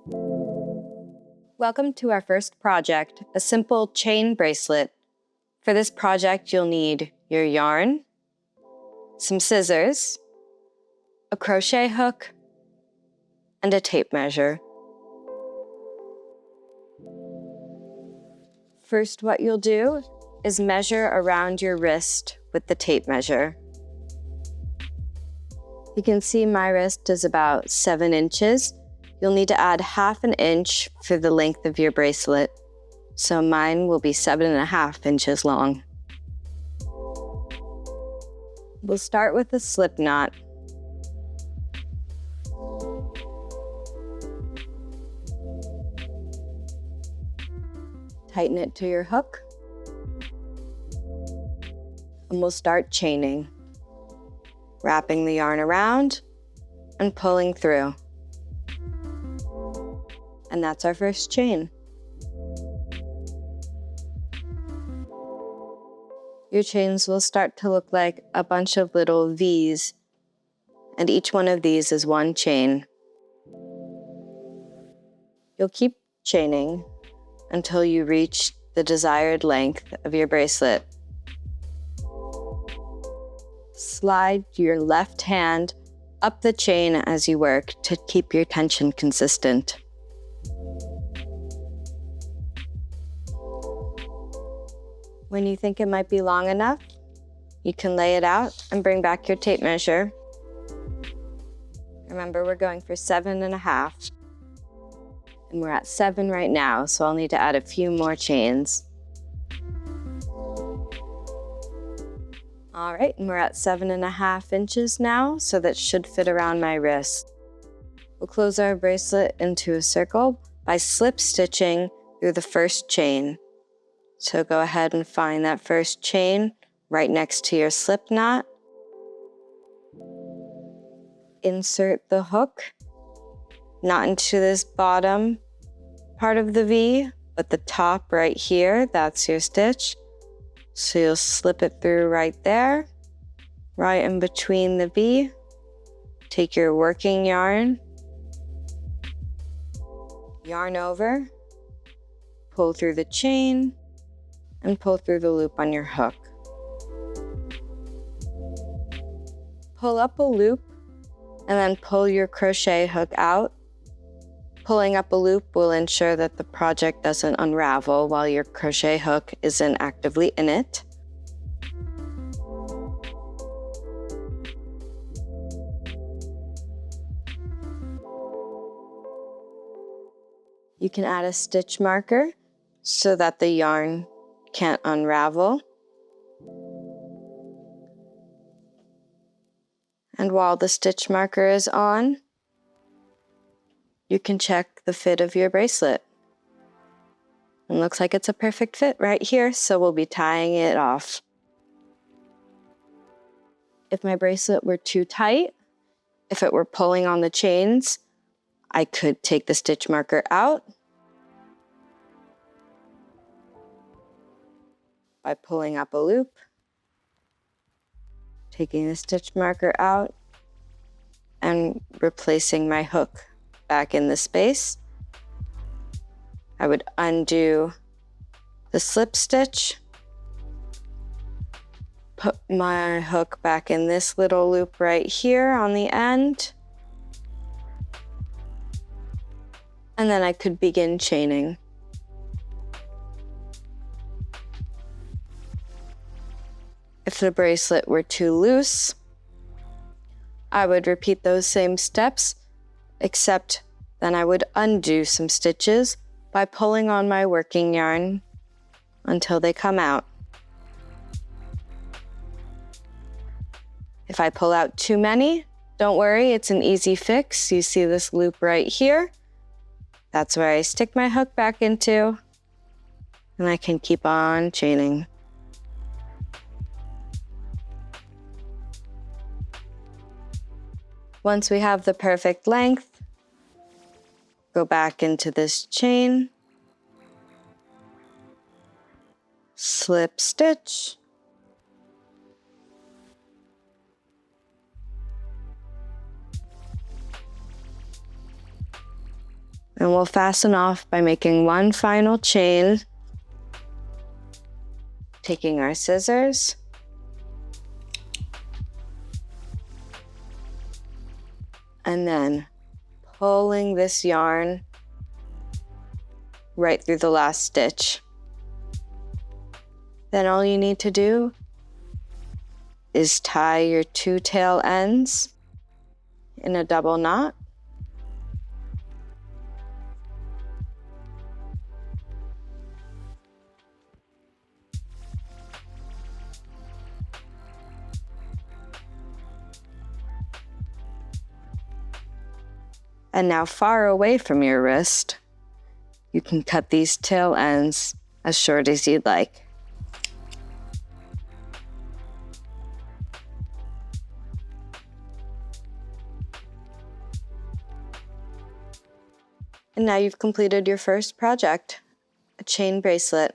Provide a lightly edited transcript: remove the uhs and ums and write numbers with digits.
Welcome to our first project, a simple chain bracelet. For this project, you'll need your yarn, some scissors, a crochet hook, and a tape measure. First, what you'll do is measure around your wrist with the tape measure. You can see my wrist is about 7 inches. You'll need to add 1/2 inch for the length of your bracelet. So mine will be 7.5 inches long. We'll start with a slip knot. Tighten it to your hook. And we'll start chaining, wrapping the yarn around and pulling through. And that's our first chain. Your chains will start to look like a bunch of little V's, and each one of these is one chain. You'll keep chaining until you reach the desired length of your bracelet. Slide your left hand up the chain as you work to keep your tension consistent. When you think it might be long enough, you can lay it out and bring back your tape measure. Remember, we're going for 7.5. And we're at 7 right now, so I'll need to add a few more chains. All right, and we're at 7.5 inches now, so that should fit around my wrist. We'll close our bracelet into a circle by slip stitching through the first chain. So go ahead and find that first chain right next to your slip knot. Insert the hook, not into this bottom part of the V, but the top right here, that's your stitch. So you'll slip it through right there, right in between the V. Take your working yarn, yarn over, pull through the chain, and pull through the loop on your hook. Pull up a loop and then pull your crochet hook out. Pulling up a loop will ensure that the project doesn't unravel while your crochet hook isn't actively in it. You can add a stitch marker so that the yarn can't unravel. And while the stitch marker is on, you can check the fit of your bracelet. It looks like it's a perfect fit right here, so we'll be tying it off. If my bracelet were too tight, if it were pulling on the chains, I could take the stitch marker out by pulling up a loop, taking the stitch marker out, and replacing my hook back in the space. I would undo the slip stitch, put my hook back in this little loop right here on the end, and then I could begin chaining. If the bracelet were too loose, I would repeat those same steps, except then I would undo some stitches by pulling on my working yarn until they come out. If I pull out too many, don't worry, it's an easy fix. You see this loop right here? That's where I stick my hook back into, and I can keep on chaining. Once we have the perfect length, go back into this chain, slip stitch, And we'll fasten off by making one final chain, taking our scissors, and then pulling this yarn right through the last stitch. Then all you need to do is tie your two tail ends in a double knot. And now far away from your wrist, you can cut these tail ends as short as you'd like. And now you've completed your first project, a chain bracelet.